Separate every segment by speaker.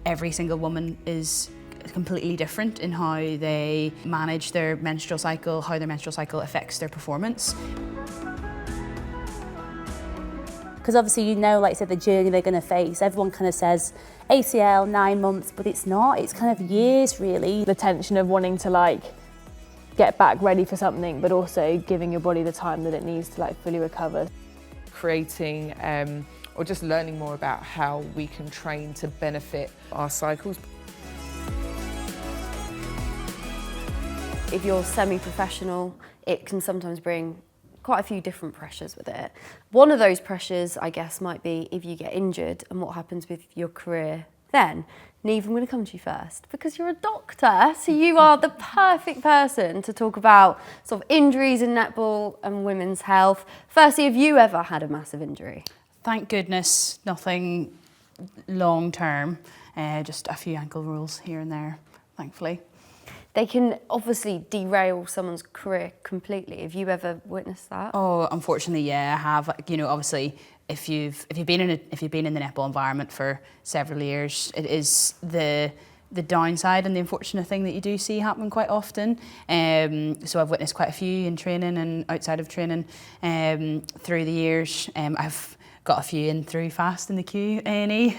Speaker 1: every single woman is completely different in how they manage their menstrual cycle, how their menstrual cycle affects their performance.
Speaker 2: Because obviously, you know, like I said, the journey they're going to face. Everyone kind of says ACL, 9 months, but it's not. It's kind of years, really.
Speaker 3: The tension of wanting to like get back ready for something, but also giving your body the time that it needs to like fully recover.
Speaker 4: Creating or just learning more about how we can train to benefit our cycles.
Speaker 5: If you're semi-professional, it can sometimes bring quite a few different pressures with it. One of those pressures, I guess, might be if you get injured and what happens with your career then. Neve, I'm going to come to you first because you're a doctor, so you are the perfect person to talk about sort of injuries in netball and women's health. Firstly, have you ever had a massive injury?
Speaker 1: Thank goodness, nothing long term, just a few ankle rolls here and there, thankfully.
Speaker 5: They can obviously derail someone's career completely. Have you ever witnessed that?
Speaker 1: Oh, unfortunately, yeah, I have. You know, obviously, if you've been in the netball environment for several years, it is the downside and the unfortunate thing that you do see happen quite often. So I've witnessed quite a few in training and outside of training through the years. I've got a few in through fast in the Q&E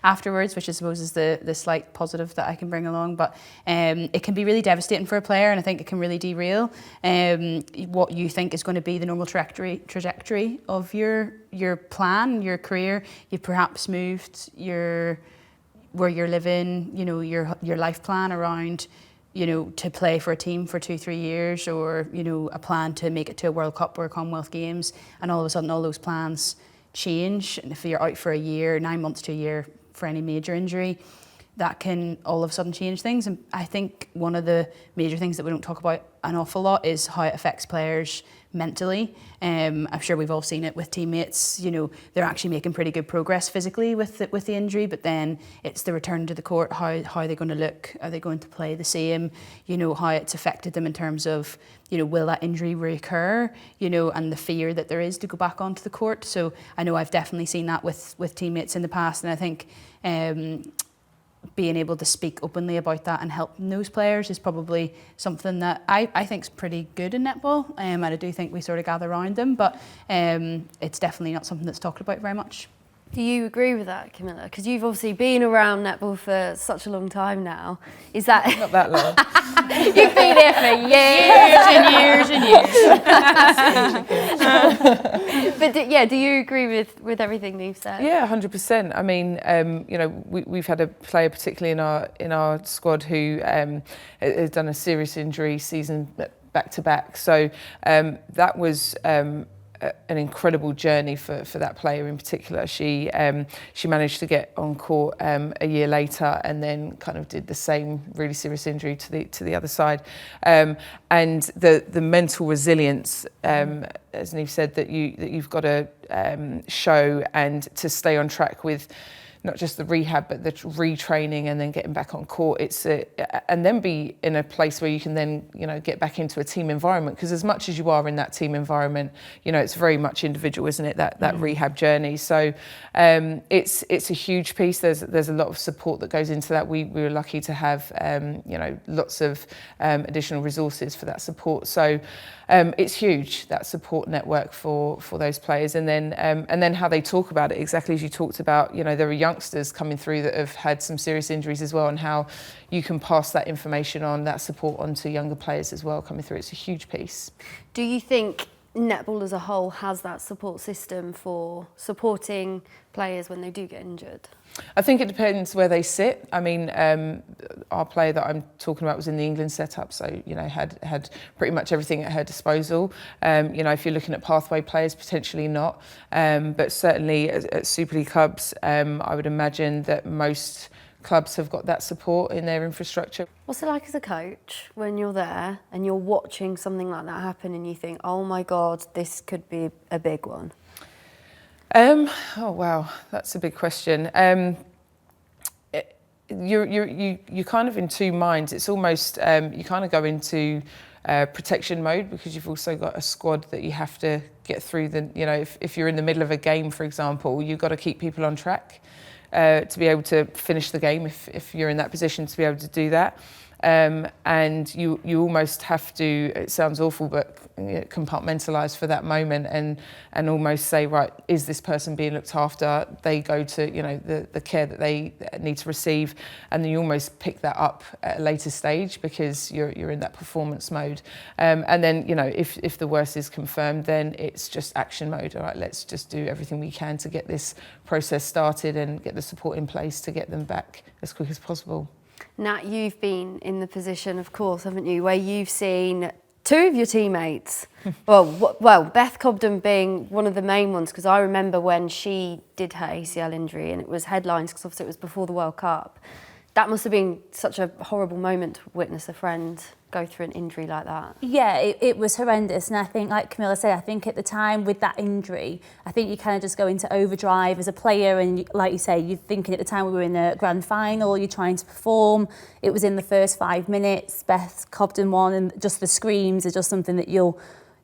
Speaker 1: afterwards, which I suppose is the slight positive that I can bring along. But it can be really devastating for a player, and I think it can really derail what you think is going to be the normal trajectory of your plan, your career. You've perhaps moved where you're living, you know, your life plan around, you know, to play for a team for 2-3 years, or, you know, a plan to make it to a World Cup or a Commonwealth Games, and all of a sudden all those plans change. And if you're out for a year, 9 months to a year for any major injury, that can all of a sudden change things. And I think one of the major things that we don't talk about an awful lot is how it affects players mentally. I'm sure we've all seen it with teammates. You know, they're actually making pretty good progress physically with the injury, but then it's the return to the court. How are they going to look? Are they going to play the same? You know, how it's affected them in terms of, you know, will that injury reoccur? You know, and the fear that there is to go back onto the court. So I know I've definitely seen that with teammates in the past, and I think being able to speak openly about that and help those players is probably something that I think is pretty good in netball, and I do think we sort of gather around them, but it's definitely not something that's talked about very much.
Speaker 5: Do you agree with that, Camilla? Because you've obviously been around netball for such a long time now. Is that...
Speaker 4: Not that long.
Speaker 5: You've been here for years and years and years. But do you agree with everything Neve said?
Speaker 4: Yeah, 100%. I mean, you know, we've had a player, particularly in our squad, who has done a serious injury season back to back. So that was an incredible journey for that player in particular. She managed to get on court a year later, and then kind of did the same really serious injury to the other side. And the mental resilience, as Neve said, that you've got to show, and to stay on track with not just the rehab, but the retraining and then getting back on court. And then be in a place where you can then, you know, get back into a team environment. Because as much as you are in that team environment, you know, it's very much individual, isn't it? That rehab journey. So it's a huge piece. There's a lot of support that goes into that. We were lucky to have, you know, lots of additional resources for that support. So it's huge, that support network for those players. And then how they talk about it, exactly as you talked about. You know, there are youngsters coming through that have had some serious injuries as well, and how you can pass that information on, that support on to younger players as well coming through. It's a huge piece.
Speaker 5: Do you think netball as a whole has that support system for supporting players when they do get injured?
Speaker 4: I think it depends where they sit. I mean, our player that I'm talking about was in the England setup, so, you know, had pretty much everything at her disposal. You know, if you're looking at pathway players, potentially not. But certainly at Super League clubs, I would imagine that most clubs have got that support in their infrastructure.
Speaker 5: What's it like as a coach when you're there and you're watching something like that happen and you think, oh my God, this could be a big one?
Speaker 4: Oh wow, that's a big question. You're kind of in two minds. It's almost you kind of go into protection mode, because you've also got a squad that you have to get through. You know, if you're in the middle of a game, for example, you've got to keep people on track. to be able to finish the game if you're in that position to be able to do that. And you almost have to, it sounds awful, but compartmentalise for that moment and almost say, right, is this person being looked after? They go to, you know, the care that they need to receive, and then you almost pick that up at a later stage because you're in that performance mode. And then, you know, if the worst is confirmed, then it's just action mode. All right, let's just do everything we can to get this process started and get the support in place to get them back as quick as possible.
Speaker 5: Nat, you've been in the position, of course, haven't you, where you've seen two of your teammates, well, Beth Cobden being one of the main ones, because I remember when she did her ACL injury and it was headlines, because obviously it was before the World Cup. That must have been such a horrible moment to witness a friend go through an injury like that.
Speaker 2: Yeah, it was horrendous. And I think, like Camilla said, I think at the time with that injury, I think you kind of just go into overdrive as a player. And like you say, you're thinking at the time we were in a grand final, you're trying to perform. It was in the first 5 minutes, Beth Cobden won, and just the screams are just something that you'll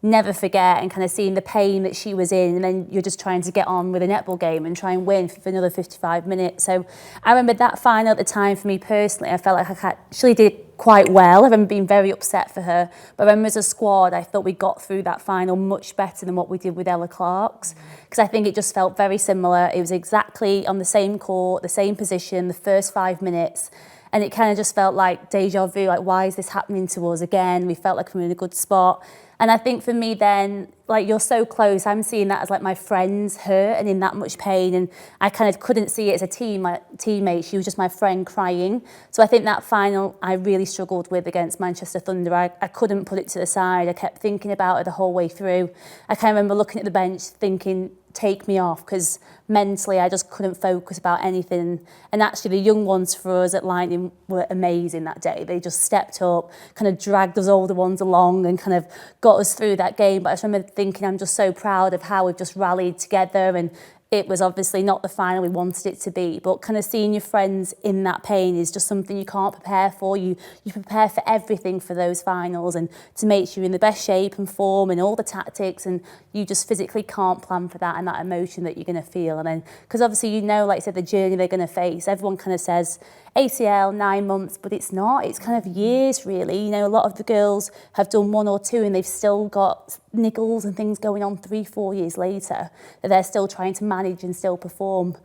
Speaker 2: never forget, and kind of seeing the pain that she was in, and then you're just trying to get on with a netball game and try and win for another 55 minutes. So I remember that final at the time for me personally, I felt like I actually did quite well. I remember being very upset for her, but I remember as a squad I thought we got through that final much better than what we did with Ella Clark's, because I think it just felt very similar. It was exactly on the same court, the same position, the first 5 minutes. And it kind of just felt like deja vu, like why is this happening to us again? We felt like we were in a good spot. And I think for me then, like you're so close, I'm seeing that as like my friends hurt and in that much pain. And I kind of couldn't see it as a team, my teammate, she was just my friend crying. So I think that final I really struggled with against Manchester Thunder. I couldn't put it to the side. I kept thinking about it the whole way through. I kind of remember looking at the bench thinking, take me off, because mentally I just couldn't focus about anything. And actually the young ones for us at Lightning were amazing that day. They just stepped up, kind of dragged us older ones along and kind of got us through that game. But I just remember thinking I'm just so proud of how we've just rallied together, and it was obviously not the final we wanted it to be, but kind of seeing your friends in that pain is just something you can't prepare for. You prepare for everything for those finals and to make sure you're in the best shape and form and all the tactics, and you just physically can't plan for that and that emotion that you're going to feel. And then, because obviously you know, like I said, the journey they're going to face, everyone kind of says ACL, 9 months, but it's not. It's kind of years, really. You know, a lot of the girls have done 1 or 2 and they've still got niggles and things going on 3-4 years later that they're still trying to manage and still perform.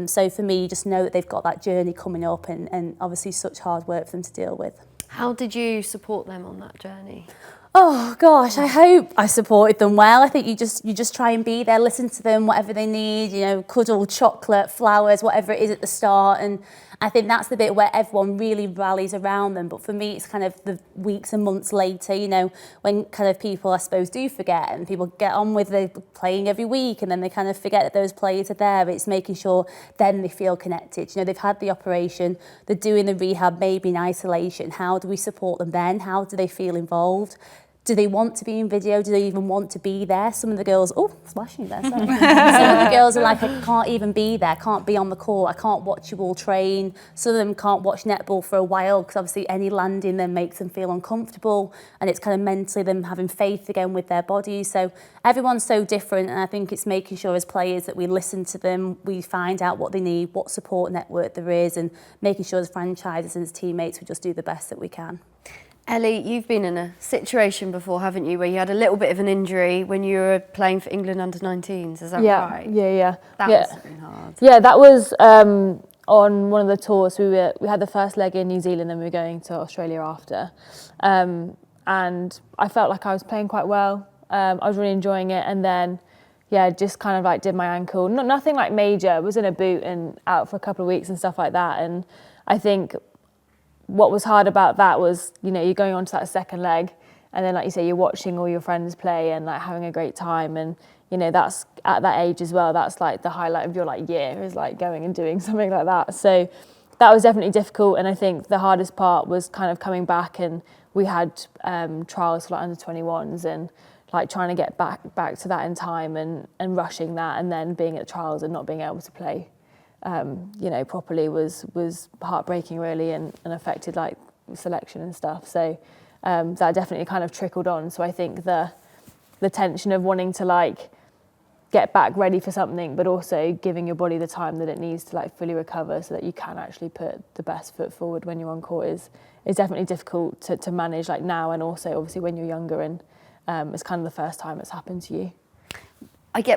Speaker 2: So for me, you just know that they've got that journey coming up, and obviously such hard work for them to deal with.
Speaker 5: How did you support them on that journey?
Speaker 2: Oh gosh, I hope I supported them well. I think you just try and be there, listen to them, whatever they need, you know, cuddle, chocolate, flowers, whatever it is at the start. And I think that's the bit where everyone really rallies around them. But for me, it's kind of the weeks and months later, you know, when kind of people, I suppose, do forget and people get on with the playing every week and then they kind of forget that those players are there. It's making sure then they feel connected. You know, they've had the operation, they're doing the rehab, maybe in isolation. How do we support them then? How do they feel involved? Do they want to be in video? Do they even want to be there? Some of the girls, splashing there, sorry. Some of the girls are like, I can't even be there, can't be on the court, I can't watch you all train. Some of them can't watch netball for a while because obviously any landing then makes them feel uncomfortable, and it's kind of mentally them having faith again with their bodies. So everyone's so different, and I think it's making sure as players that we listen to them, we find out what they need, what support network there is, and making sure as franchises and as teammates we just do the best that we can.
Speaker 5: Ellie, you've been in a situation before, haven't you, where you had a little bit of an injury when you were playing for England under-19s, is that right?
Speaker 3: Yeah.
Speaker 5: That must have been hard.
Speaker 3: Yeah, that was on one of the tours. We had the first leg in New Zealand and we were going to Australia after. And I felt like I was playing quite well. I was really enjoying it, and then just kind of like did my ankle. Nothing like major. I was in a boot and out for a couple of weeks and stuff like that. And I think what was hard about that was, you know, you're going on to that second leg and then, like you say, you're watching all your friends play and like having a great time, and you know, that's at that age as well, that's like the highlight of your like year, is like going and doing something like that. So that was definitely difficult, and I think the hardest part was kind of coming back, and we had trials for like under 21s and like trying to get back to that in time and rushing that, and then being at trials and not being able to play you know, properly was heartbreaking really, and affected like selection and stuff. So that definitely kind of trickled on. So I think the tension of wanting to like get back ready for something, but also giving your body the time that it needs to like fully recover so that you can actually put the best foot forward when you're on court is definitely difficult to manage like now, and also obviously when you're younger and it's kind of the first time it's happened to you.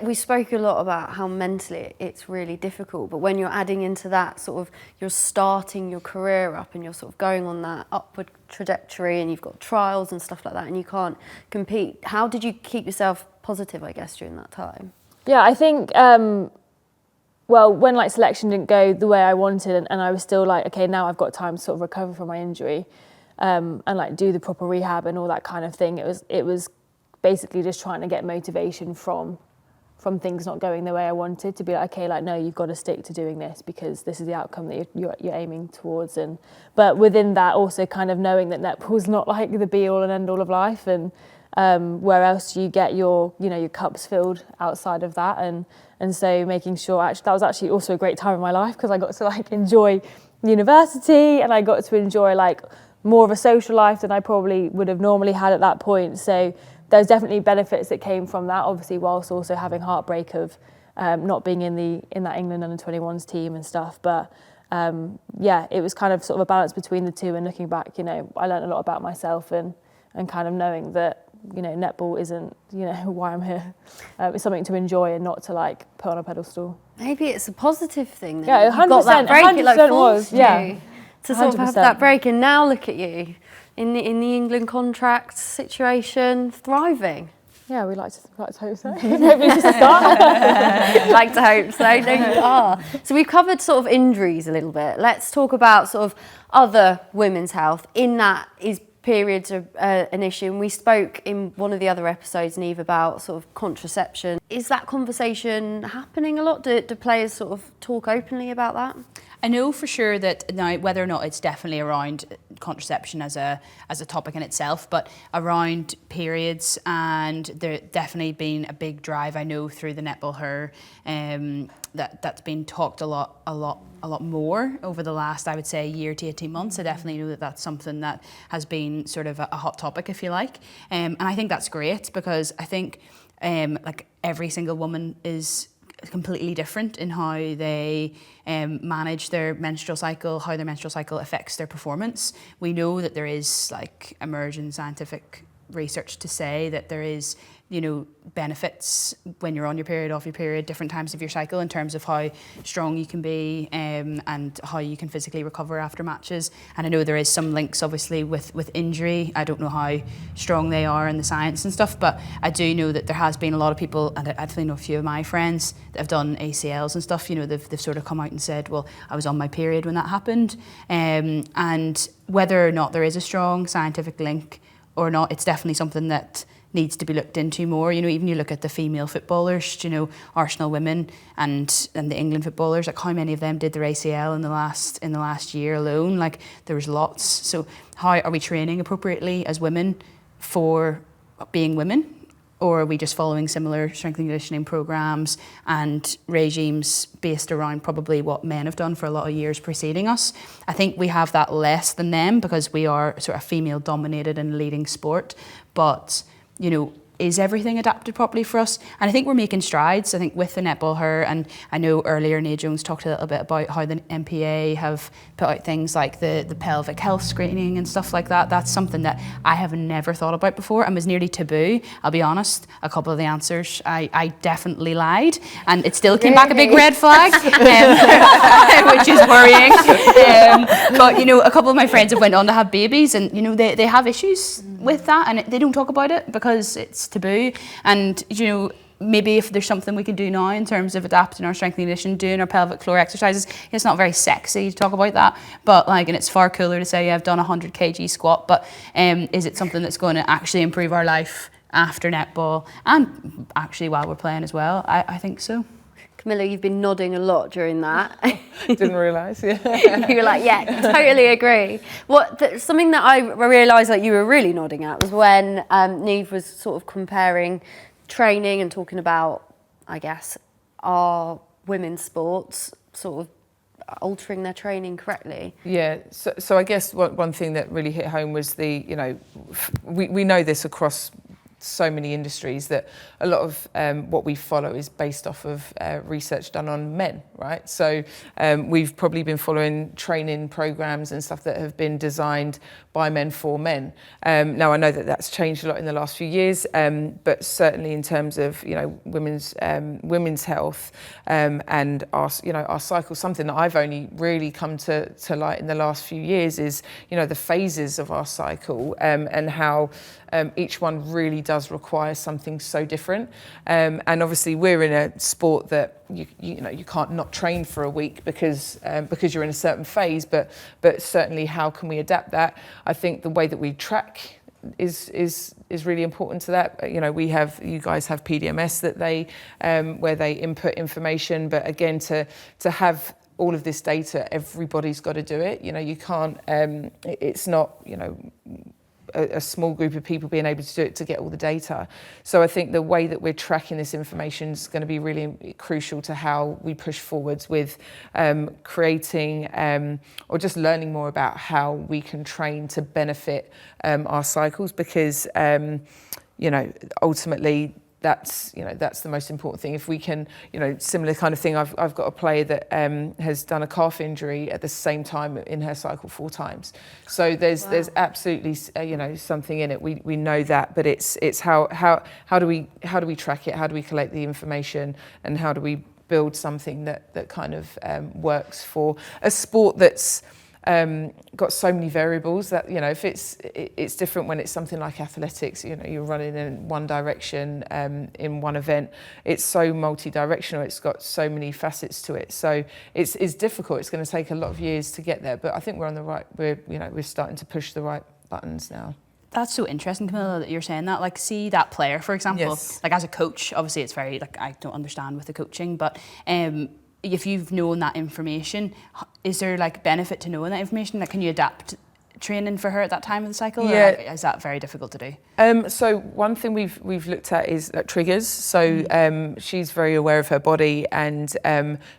Speaker 5: We spoke a lot about how mentally it's really difficult, but when you're adding into that sort of, you're starting your career up and you're sort of going on that upward trajectory and you've got trials and stuff like that and you can't compete, how did you keep yourself positive, I guess, during that time?
Speaker 3: Yeah, I think, well, when like selection didn't go the way I wanted and I was still like, okay, now I've got time to sort of recover from my injury and like do the proper rehab and all that kind of thing. It was basically just trying to get motivation from things not going the way I wanted, to be like, okay, like, no, you've got to stick to doing this because this is the outcome that you're aiming towards. But within that, also kind of knowing that netball's not like the be all and end all of life, and where else do you get your cups filled outside of that, and so making sure, actually that was actually also a great time in my life because I got to like enjoy university and I got to enjoy like more of a social life than I probably would have normally had at that point. So there's definitely benefits that came from that, obviously, whilst also having heartbreak of not being in that England under-21s team and stuff. But yeah, it was kind of sort of a balance between the two. And looking back, I learned a lot about myself and kind of knowing that netball isn't why I'm here. It's something to enjoy and not to like put on a pedestal.
Speaker 5: Maybe it's a positive thing. Then.
Speaker 3: Yeah, 100%.
Speaker 5: You got that break,
Speaker 3: 100%
Speaker 5: it like forced
Speaker 3: was, yeah.
Speaker 5: you to sort of have
Speaker 3: 100%.
Speaker 5: that break, and now look at you in the England contract situation, thriving.
Speaker 3: Yeah, we like to hope so. Maybe it's just a start.
Speaker 5: Like to hope so. No, you are. So we've covered sort of injuries a little bit. Let's talk about sort of other women's health. In that is periods are an issue, and we spoke in one of the other episodes, Neve, about sort of contraception. Is that conversation happening a lot? Do players sort of talk openly about that?
Speaker 1: I know for sure that now, whether or not it's definitely around contraception as a topic in itself, but around periods, and there definitely been a big drive, I know, through the Netball Her, that's been talked a lot more over the last, I would say, year to 18 months. I definitely know that that's something that has been sort of a hot topic, if you like, and I think that's great, because I think like every single woman is completely different in how they manage their menstrual cycle, how their menstrual cycle affects their performance. We know that there is like emerging scientific research to say that there is benefits when you're on your period, off your period, different times of your cycle, in terms of how strong you can be and how you can physically recover after matches. And I know there is some links obviously with injury. I don't know how strong they are in the science and stuff, but I do know that there has been a lot of people, and I definitely know a few of my friends that have done ACLs and stuff, they've sort of come out and said, well, I was on my period when that happened. And whether or not there is a strong scientific link or not, it's definitely something that needs to be looked into more. Even you look at the female footballers, Arsenal women and the England footballers, like how many of them did their ACL in the last year alone? Like there was lots. So how are we training appropriately as women for being women? Or are we just following similar strength and conditioning programs and regimes based around probably what men have done for a lot of years preceding us? I think we have that less than them because we are sort of female dominated and leading sport. But is everything adapted properly for us? And I think we're making strides. I think with the Netball Her, and I know earlier Nia Jones talked a little bit about how the MPA have put out things like the pelvic health screening and stuff like that. That's something that I have never thought about before and was nearly taboo. I'll be honest, a couple of the answers, I definitely lied, and it still came back a big red flag, which is worrying. But a couple of my friends have went on to have babies, and they have issues with that, and they don't talk about it because it's taboo. And maybe if there's something we could do now in terms of adapting our strength and conditioning, doing our pelvic floor exercises, it's not very sexy to talk about that, but and it's far cooler to say I've done a 100 kg squat. But is it something that's going to actually improve our life after netball and actually while we're playing as well? I think so.
Speaker 5: Camilla, you've been nodding a lot during that.
Speaker 4: Didn't realise, yeah.
Speaker 5: You were like, yeah, totally agree. Something that I realised that you were really nodding at was when Neve was sort of comparing training and talking about, I guess, our women's sports, sort of altering their training correctly.
Speaker 4: Yeah, so I guess one thing that really hit home was we know this across so many industries that a lot of what we follow is based off of research done on men, right? So we've probably been following training programs and stuff that have been designed by men for men. Now I know that that's changed a lot in the last few years, but certainly in terms of women's health and our cycle, something that I've only really come to light in the last few years is the phases of our cycle and how each one really does require something so different. And obviously we're in a sport that you can't not train for a week because you're in a certain phase, but certainly how can we adapt that? I think the way that we track is really important to that. You guys have PDMS that they where they input information, but again to have all of this data, everybody's got to do it. You can't. It's not a small group of people being able to do it to get all the data. So I think the way that we're tracking this information is going to be really crucial to how we push forwards with creating or just learning more about how we can train to benefit our cycles, because ultimately that's the most important thing. If we can, similar kind of thing. I've got a player that has done a calf injury at the same time in her cycle 4 times. So there's absolutely something in it. We know that, but it's how do we track it? How do we collect the information, and how do we build something that kind of works for a sport that's got so many variables that if it's different when it's something like athletics. You're running in one direction in one event. It's so multi-directional. It's got so many facets to it. So it's difficult. It's going to take a lot of years to get there. But I think we're on the right. We're starting to push the right buttons now.
Speaker 1: That's so interesting, Camilla, that you're saying that. Like, see that player, for example.
Speaker 4: Yes.
Speaker 1: Like, as a coach, obviously it's very I don't understand with the coaching, but. If you've known that information, is there benefit to knowing that information? Can you adapt training for her at that time of the cycle?
Speaker 4: Yeah.
Speaker 1: Or is that very difficult to do?
Speaker 4: So one thing we've looked at is triggers. So she's very aware of her body and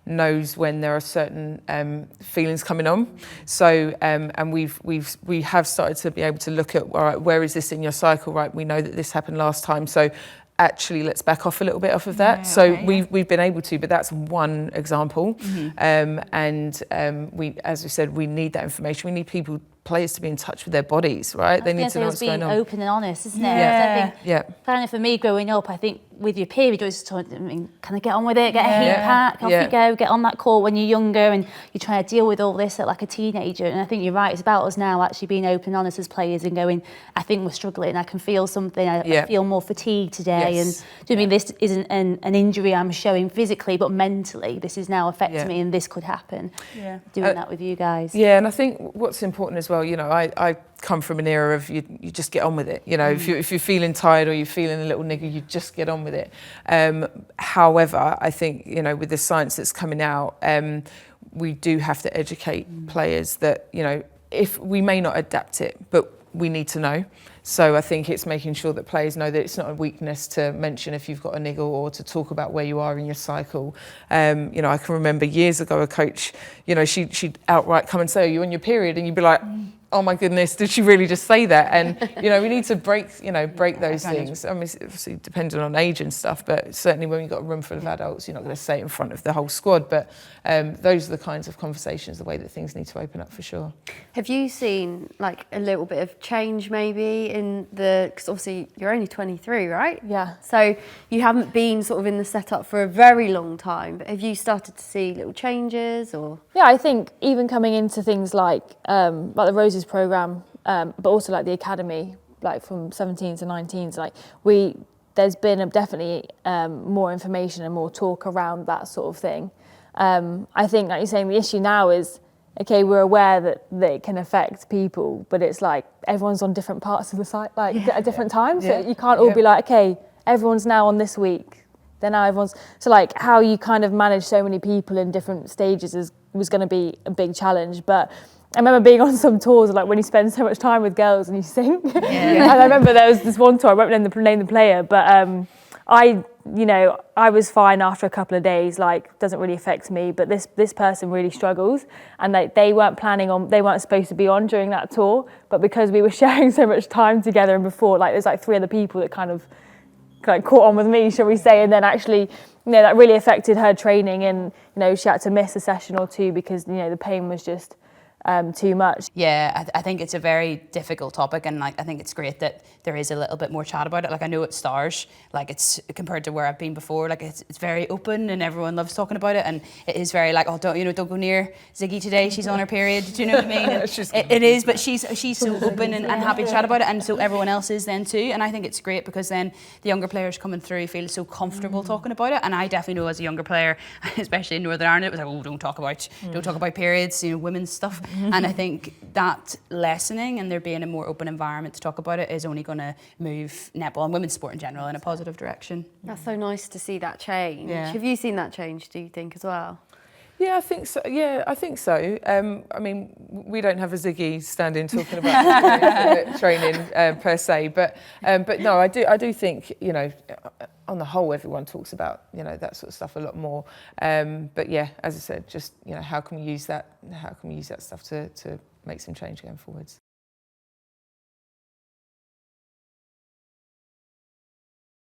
Speaker 4: knows when there are certain feelings coming on. So and we have started to be able to look at, all right, where is this in your cycle? Right, we know that this happened last time. So actually let's back off a little bit off of that. We've been able to, but that's one example. We, as we said, we need that information. We need players to be in touch with their bodies, right? They need to know what's going on.
Speaker 2: Being open and honest, isn't it?
Speaker 1: Yeah.
Speaker 2: I think, kind of for me growing up, I think with your period, you just kind of get on with it, get a heat pack, off you go, get on that call when you're younger and you're trying to deal with all this at a teenager. And I think you're right, it's about us now actually being open and honest as players and going, I think we're struggling, I can feel something, I feel more fatigued today.
Speaker 4: Yes.
Speaker 2: And do you mean this isn't an injury I'm showing physically, but mentally this is now affecting me and this could happen. Yeah. Doing that with you guys.
Speaker 4: Yeah, and I think what's important as well, I come from an era of you just get on with it. If you're feeling tired or you're feeling a little nigger, you just get on with it. However, I think with the science that's coming out, we do have to educate players that if we may not adapt it, but we need to know. So I think it's making sure that players know that it's not a weakness to mention if you've got a niggle or to talk about where you are in your cycle. I can remember years ago a coach, she'd outright come and say, "Are you on your period?" And you'd be like, "Oh my goodness, did she really just say that?" And we need to break those things. I mean, it's obviously depending on age and stuff, but certainly when you've got a room full of adults, you're not going to say it in front of the whole squad. But those are the kinds of conversations, the way that things need to open up for sure.
Speaker 5: Have you seen a little bit of change maybe because obviously you're only 23, right?
Speaker 3: Yeah.
Speaker 5: So you haven't been sort of in the setup for a very long time, but have you started to see little changes or?
Speaker 3: Yeah, I think even coming into things like the Roses program, but also the academy, from 17 to 19s, there's been definitely more information and more talk around that sort of thing. I think, like you're saying, the issue now is, okay, we're aware that it can affect people, but it's everyone's on different parts of the site, at different times. So you can't all be okay, everyone's now on this week, then now everyone's. So how you kind of manage so many people in different stages was going to be a big challenge. But I remember being on some tours, when you spend so much time with girls and you sing. And I remember there was this one tour, I won't name the player, but I was fine after a couple of days, like doesn't really affect me, but this person really struggles, and they weren't supposed to be on during that tour, but because we were sharing so much time together and before, like there's like 3 other people that kind of like caught on with me, shall we say, and then actually, that really affected her training, and she had to miss a session or 2 because the pain was just too much.
Speaker 1: Yeah, I think it's a very difficult topic, and like I think it's great that there is a little bit more chat about it. Like I know at Stars, like it's compared to where I've been before, like it's very open and everyone loves talking about it, and it is very like, oh, don't go near Ziggy today, she's on her period. Do you know what I mean? It is, but she's so open and happy to chat about it, and so everyone else is then too. And I think it's great because then the younger players coming through feel so comfortable talking about it. And I definitely know as a younger player, especially in Northern Ireland, it was like, oh, don't talk about periods, women's stuff. And I think that lessening and there being a more open environment to talk about it is only going to move netball and women's sport in general in a positive direction.
Speaker 5: That's so nice to see that change.
Speaker 1: Yeah.
Speaker 5: Have you seen that change, do you think, as well?
Speaker 4: Yeah, I think so. I mean, we don't have a Ziggy standing talking about training per se, but no, I do think on the whole everyone talks about that sort of stuff a lot more. But yeah, as I said, just how can we use that? How can we use that stuff to make some change going forwards?